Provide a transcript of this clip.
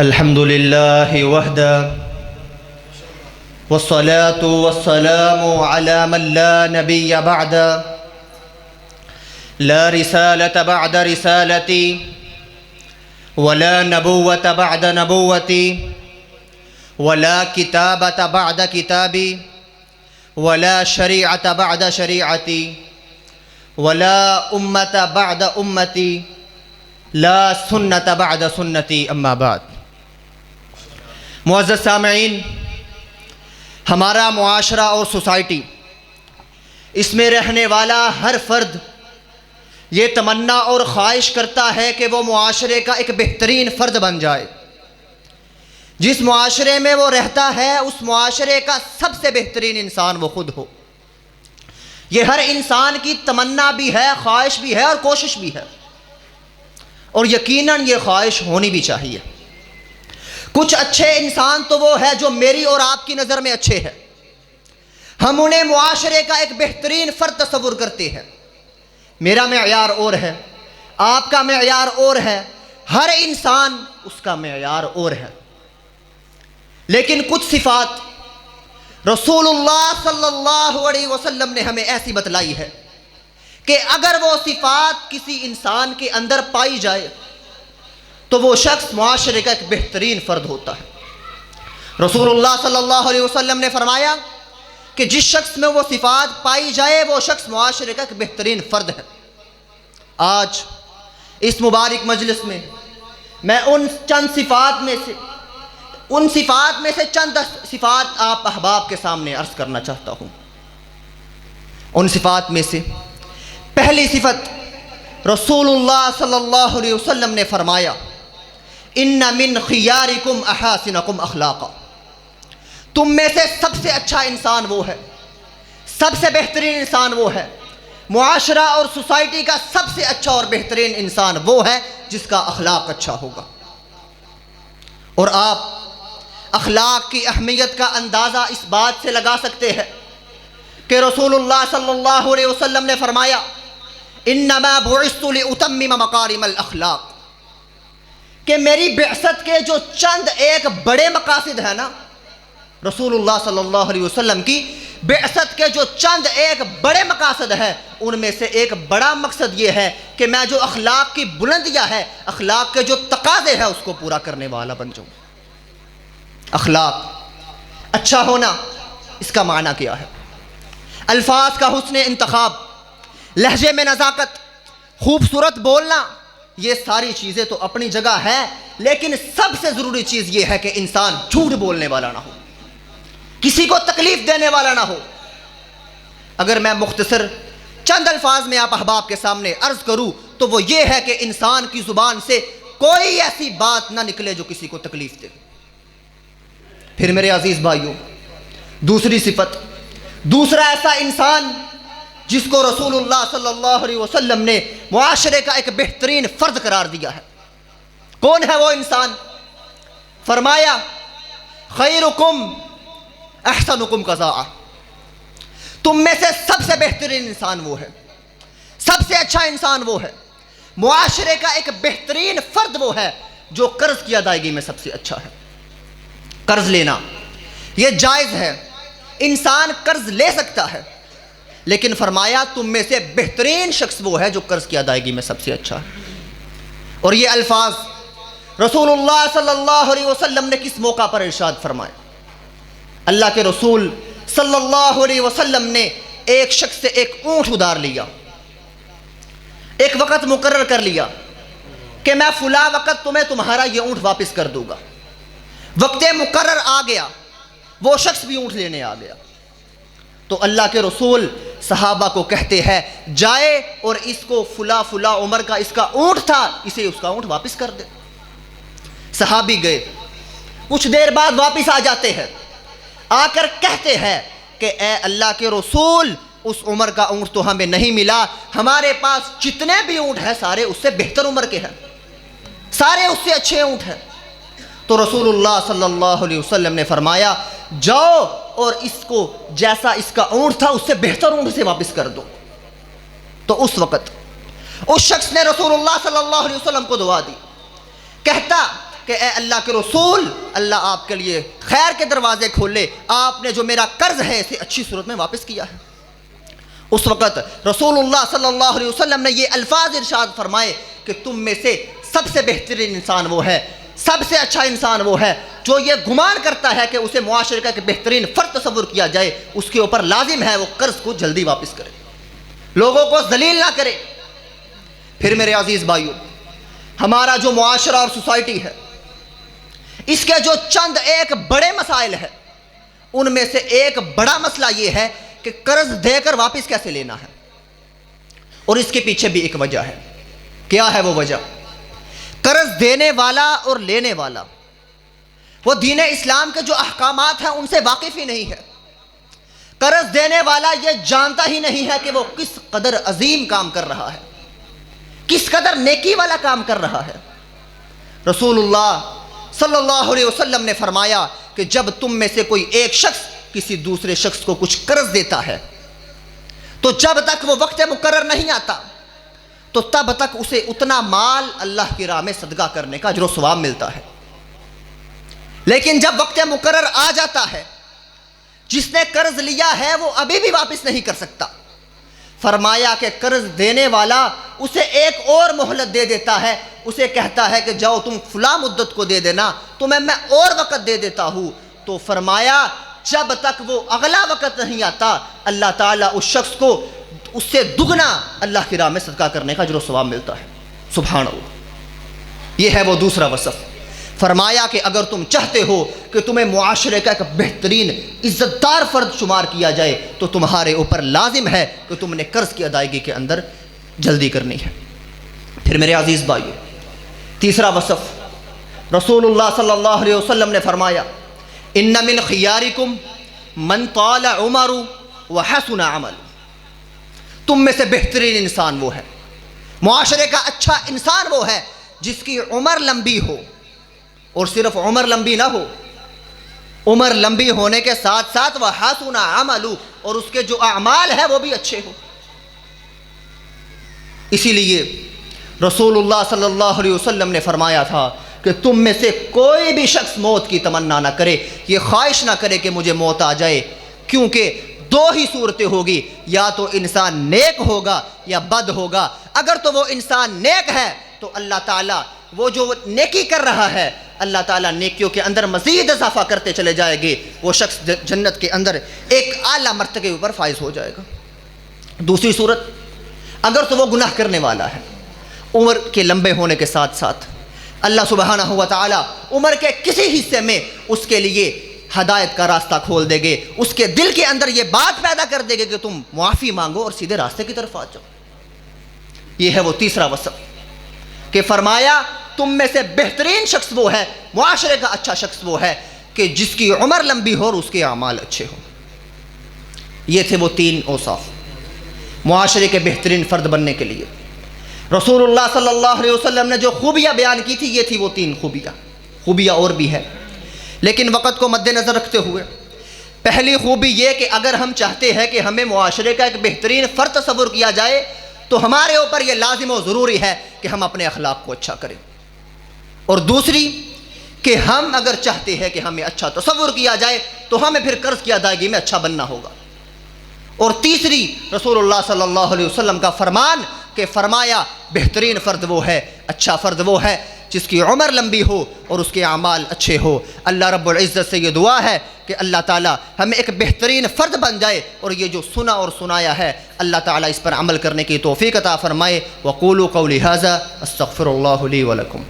الحمد لله وحده والصلاة والسلام على من لا نبي بعده لا رسالة بعد رسالتي ولا نبوة بعد نبوتي ولا كتابة بعد كتابي ولا شريعة بعد شريعتي ولا أمة بعد أمتي لا سنة بعد سنتي اما بعد۔ معزز سامعین، ہمارا معاشرہ اور سوسائٹی، اس میں رہنے والا ہر فرد یہ تمنا اور خواہش کرتا ہے کہ وہ معاشرے کا ایک بہترین فرد بن جائے۔ جس معاشرے میں وہ رہتا ہے اس معاشرے کا سب سے بہترین انسان وہ خود ہو۔ یہ ہر انسان کی تمنا بھی ہے، خواہش بھی ہے اور کوشش بھی ہے، اور یقیناً یہ خواہش ہونی بھی چاہیے۔ کچھ اچھے انسان تو وہ ہے جو میری اور آپ کی نظر میں اچھے ہیں، ہم انہیں معاشرے کا ایک بہترین فرد تصور کرتے ہیں۔ میرا معیار اور ہے، آپ کا معیار اور ہے، ہر انسان اس کا معیار اور ہے۔ لیکن کچھ صفات رسول اللہ صلی اللہ علیہ وسلم نے ہمیں ایسی بتلائی ہے کہ اگر وہ صفات کسی انسان کے اندر پائی جائے تو وہ شخص معاشرے کا ایک بہترین فرد ہوتا ہے۔ رسول اللہ صلی اللہ علیہ وسلم نے فرمایا کہ جس شخص میں وہ صفات پائی جائے وہ شخص معاشرے کا ایک بہترین فرد ہے۔ آج اس مبارک مجلس میں ان صفات میں سے چند صفات آپ احباب کے سامنے عرض کرنا چاہتا ہوں۔ ان صفات میں سے پہلی صفت، رسول اللہ صلی اللہ علیہ وسلم نے فرمایا ان من خیارکم احاسنکم اخلاقا، تم میں سے سب سے اچھا انسان وہ ہے، سب سے بہترین انسان وہ ہے، معاشرہ اور سوسائٹی کا سب سے اچھا اور بہترین انسان وہ ہے جس کا اخلاق اچھا ہوگا۔ اور آپ اخلاق کی اہمیت کا اندازہ اس بات سے لگا سکتے ہیں کہ رسول اللہ صلی اللہ علیہ وسلم نے فرمایا انما بعثت لاتمم مکارم الاخلاق، کہ میری بعثت کے جو چند ایک بڑے مقاصد ہیں نا، رسول اللہ صلی اللہ علیہ وسلم کی بعثت کے جو چند ایک بڑے مقاصد ہیں ان میں سے ایک بڑا مقصد یہ ہے کہ میں جو اخلاق کی بلندیاں ہے، اخلاق کے جو تقاضے ہیں اس کو پورا کرنے والا بن جاؤں۔ اخلاق اچھا ہونا، اس کا معنی کیا ہے؟ الفاظ کا حسن انتخاب، لہجے میں نزاکت، خوبصورت بولنا، یہ ساری چیزیں تو اپنی جگہ ہے، لیکن سب سے ضروری چیز یہ ہے کہ انسان جھوٹ بولنے والا نہ ہو، کسی کو تکلیف دینے والا نہ ہو۔ اگر میں مختصر چند الفاظ میں آپ احباب کے سامنے عرض کروں تو وہ یہ ہے کہ انسان کی زبان سے کوئی ایسی بات نہ نکلے جو کسی کو تکلیف دے۔ پھر میرے عزیز بھائیوں، دوسری صفت، دوسرا ایسا انسان جس کو رسول اللہ صلی اللہ علیہ وسلم نے معاشرے کا ایک بہترین فرد قرار دیا ہے، کون ہے وہ انسان؟ فرمایا خیرکم احسنکم قضاء، تم میں سے سب سے بہترین انسان وہ ہے، سب سے اچھا انسان وہ ہے، معاشرے کا ایک بہترین فرد وہ ہے جو قرض کی ادائیگی میں سب سے اچھا ہے۔ قرض لینا یہ جائز ہے، انسان قرض لے سکتا ہے، لیکن فرمایا تم میں سے بہترین شخص وہ ہے جو قرض کی ادائیگی میں سب سے اچھا ہے۔ اور یہ الفاظ رسول اللہ صلی اللہ علیہ وسلم نے کس موقع پر ارشاد فرمائے؟ اللہ کے رسول صلی اللہ علیہ وسلم نے ایک شخص سے ایک اونٹ ادھار لیا، ایک وقت مقرر کر لیا کہ میں فلاں وقت تمہیں تمہارا یہ اونٹ واپس کر دوں گا۔ وقت مقرر آ گیا، وہ شخص بھی اونٹ لینے آ گیا، تو اللہ کے رسول صحابہ کو کہتے ہیں جائے اور اس کو فلاں عمر کا اس کا اونٹ تھا، اسے اس کا اونٹ واپس کر دے۔ صحابی گئے، کچھ دیر بعد واپس آ جاتے ہیں، آ کر کہتے ہیں کہ اے اللہ کے رسول اس عمر کا اونٹ تو ہمیں نہیں ملا، ہمارے پاس جتنے بھی اونٹ ہیں سارے اس سے بہتر عمر کے ہیں، سارے اس سے اچھے اونٹ ہیں۔ تو رسول اللہ صلی اللہ علیہ وسلم نے فرمایا جاؤ اور اس کو جیسا اس کا اونٹ تھا اس سے بہتر اونٹ سے واپس کر دو۔ تو اس وقت اس شخص نے رسول اللہ صلی اللہ علیہ وسلم کو دعا دی، کہتا کہ اے اللہ کے رسول، اللہ آپ کے لیے خیر کے دروازے کھولے، آپ نے جو میرا قرض ہے اسے اچھی صورت میں واپس کیا ہے۔ اس وقت رسول اللہ صلی اللہ علیہ وسلم نے یہ الفاظ ارشاد فرمائے کہ تم میں سے سب سے بہترین انسان وہ ہے، سب سے اچھا انسان وہ ہے جو یہ گمان کرتا ہے کہ اسے معاشرے کا ایک بہترین فرد تصور کیا جائے، اس کے اوپر لازم ہے وہ قرض کو جلدی واپس کرے، لوگوں کو ذلیل نہ کرے۔ پھر میرے عزیز بھائیو، ہمارا جو معاشرہ اور سوسائٹی ہے، اس کے جو چند ایک بڑے مسائل ہیں، ان میں سے ایک بڑا مسئلہ یہ ہے کہ قرض دے کر واپس کیسے لینا ہے، اور اس کے پیچھے بھی ایک وجہ ہے۔ کیا ہے وہ وجہ؟ قرض دینے والا اور لینے والا وہ دین اسلام کے جو احکامات ہیں ان سے واقف ہی نہیں ہے۔ قرض دینے والا یہ جانتا ہی نہیں ہے کہ وہ کس قدر عظیم کام کر رہا ہے، کس قدر نیکی والا کام کر رہا ہے۔ رسول اللہ صلی اللہ علیہ وسلم نے فرمایا کہ جب تم میں سے کوئی ایک شخص کسی دوسرے شخص کو کچھ قرض دیتا ہے تو جب تک وہ وقت مقرر نہیں آتا تو تب تک اسے اتنا مال اللہ کی راہ میں صدقہ کرنے کا اجر و ثواب ملتا ہے، لیکن جب وقت مقرر آ جاتا ہے، جس نے قرض لیا ہے وہ ابھی بھی واپس نہیں کر سکتا۔ فرمایا کہ قرض دینے والا اسے ایک اور مہلت دے دیتا ہے، اسے کہتا ہے کہ جاؤ تم فلاں مدت کو دے دینا، تمہیں میں اور وقت دے دیتا ہوں۔ تو فرمایا جب تک وہ اگلا وقت نہیں آتا، اللہ تعالیٰ اس شخص کو اس سے دگنا اللہ کی راہ میں صدقہ کرنے کا اجر و ثواب ملتا ہے۔ سبحان اللہ، یہ ہے وہ دوسرا وصف۔ فرمایا کہ اگر تم چاہتے ہو کہ تمہیں معاشرے کا ایک بہترین عزت دار فرد شمار کیا جائے تو تمہارے اوپر لازم ہے کہ تم نے قرض کی ادائیگی کے اندر جلدی کرنی ہے۔ پھر میرے عزیز بھائیو، تیسرا وصف رسول اللہ صلی اللہ علیہ وسلم نے فرمایا ان من خیارکم من طال عمر وحسن عمل، تم میں سے بہترین انسان وہ ہے، معاشرے کا اچھا انسان وہ ہے جس کی عمر لمبی ہو، اور صرف عمر لمبی نہ ہو، عمر لمبی ہونے کے ساتھ ساتھ وحسن عمل، اور اس کے جو اعمال ہیں وہ بھی اچھے ہو۔ اسی لیے رسول اللہ صلی اللہ علیہ وسلم نے فرمایا تھا کہ تم میں سے کوئی بھی شخص موت کی تمنا نہ کرے، یہ خواہش نہ کرے کہ مجھے موت آ جائے، کیونکہ دو ہی صورتیں ہوگی، یا تو انسان نیک ہوگا یا بد ہوگا۔ اگر تو وہ انسان نیک ہے تو اللہ تعالیٰ وہ جو نیکی کر رہا ہے، اللہ تعالیٰ نیکیوں کے اندر مزید اضافہ کرتے چلے جائے گے، وہ شخص جنت کے اندر ایک اعلیٰ مرتبے اوپر فائز ہو جائے گا۔ دوسری صورت، اگر تو وہ گناہ کرنے والا ہے، عمر کے لمبے ہونے کے ساتھ ساتھ اللہ سبحانہ و تعالیٰ عمر کے کسی حصے میں اس کے لیے ہدایت کا راستہ کھول دے گے، اس کے دل کے اندر یہ بات پیدا کر دے گے کہ تم معافی مانگو اور سیدھے راستے کی طرف آ جاؤ۔ یہ ہے وہ تیسرا وصف کہ فرمایا تم میں سے بہترین شخص وہ ہے، معاشرے کا اچھا شخص وہ ہے کہ جس کی عمر لمبی ہو اور اس کے اعمال اچھے ہوں۔ یہ تھے وہ تین اوصاف معاشرے کے بہترین فرد بننے کے لیے۔ رسول اللہ صلی اللہ علیہ وسلم نے جو خوبیاں بیان کی تھی یہ تھی وہ تین خوبیاں اور بھی ہے، لیکن وقت کو مد نظر رکھتے ہوئے پہلی خوبی یہ کہ اگر ہم چاہتے ہیں کہ ہمیں معاشرے کا ایک بہترین فرد تصور کیا جائے تو ہمارے اوپر یہ لازم و ضروری ہے کہ ہم اپنے اخلاق کو اچھا کریں، اور دوسری کہ ہم اگر چاہتے ہیں کہ ہمیں اچھا تصور کیا جائے تو ہمیں پھر قرض کی ادائیگی میں اچھا بننا ہوگا، اور تیسری رسول اللہ صلی اللہ علیہ وسلم کا فرمان کہ فرمایا بہترین فرد وہ ہے، اچھا فرد وہ ہے جس کی عمر لمبی ہو اور اس کے اعمال اچھے ہو۔ اللہ رب العزت سے یہ دعا ہے کہ اللہ تعالیٰ ہمیں ایک بہترین فرد بن جائے، اور یہ جو سنا اور سنایا ہے اللہ تعالیٰ اس پر عمل کرنے کی توفیق عطا فرمائے۔ وقولوا قولی ھذا استغفر اللہ لی ولکم۔